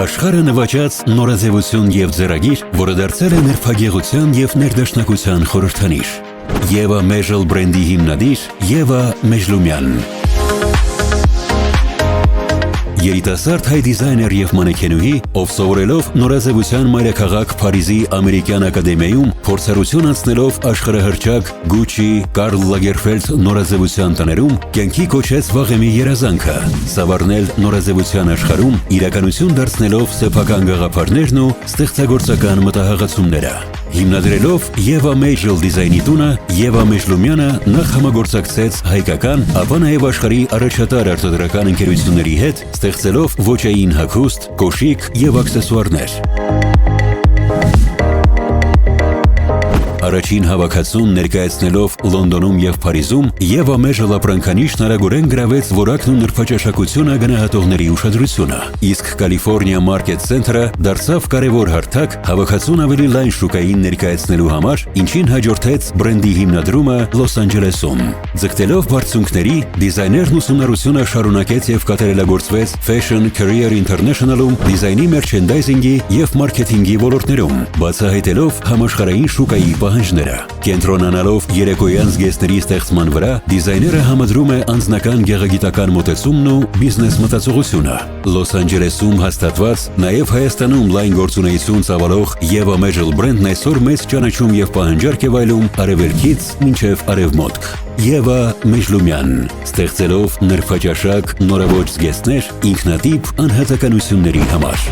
Աշխարհը նվաճած նորաձևություն եւ ձեռագիր, որը դարձել է նրբագեղության եւ ներդաշնակության խորհրդանիշ։ Եվա Մեժլ բրենդի հիմնադիր Եվա Մեժլումյան։ Երիտասարդ հայ դիզայներ եւ մանեքենուհի, ով սովորելով նորաձևության մայրաքաղաք Փարիզի ամերիկյան ակադեմիայում, փորձառություն անցնելով աշխարհահռչակ Gucci, Karl Lagerfeld նորաձևության տներում, կյանքի կոչեց վաղեմի երազանքը՝ սավառնել նորաձևության աշխարհում, իրականություն դարձնելով սեփական գաղափարներն ու ստեղծագործական մտահղացումները։ Հիմնադրելով Եվա Մեժլ դիզայնի տունը, Եվա Մեժլումյանը նախ համագործակցեց հայկական, ապա նաև աշխարհի առաջատար արտադրական ընկերությունների հետ, ստեղծելով ոճային հագուստ, կոշիկ եւ աքսեսուարներ։ Առաջին հավաքածուն ներկայացնելով Լոնդոնում եւ Փարիզում, Եվա Մեժլ ապրանքանիշն արագորեն գրավեց որակն ու նրբաճաշակությունը գնահատողների ուշադրությունը, իսկ Կալիֆոռնիա Մարքեթ Սենթերը դարձավ կարևոր հարթակ հավաքածուն ավելի լայն շուկային ներկայացնելու համար, ինչին հաջորդեց բրենդի հիմնադրումը Լոս Անջելեսում։ Ձգտելով բարձունքների, դիզայներն ուսումնառությունը շարունակեց եւ կատարելագործվեց Fashion Career International-ում դիզայնի մերչենդայզինգի եւ մարքեթինգի ոլորտներում, բացահայտելով համաշխարհային շուկայի պահանջները։ Կենտրոնանալով երեկոյան զգեստների ստեղծման վրա, դիզայները համադրում է անձնական գեղագիտական մոտեցումն ու բիզնես մտածողությունը։ Լոս Անջելեսում հաստատված, նաև Հայաստանում լայն գործունեություն ծավալող Եվա Մեժլ բրենդն այսօր մեծ ճանաչում եւ պահանջարկ է վայելում արևելքից մինչև արևմուտք։ Եվա Մեժլումյան, ստեղծելով նրբաճաշակ նորաոճ զգեստներ ինքնատիպ անհատականությունների համար։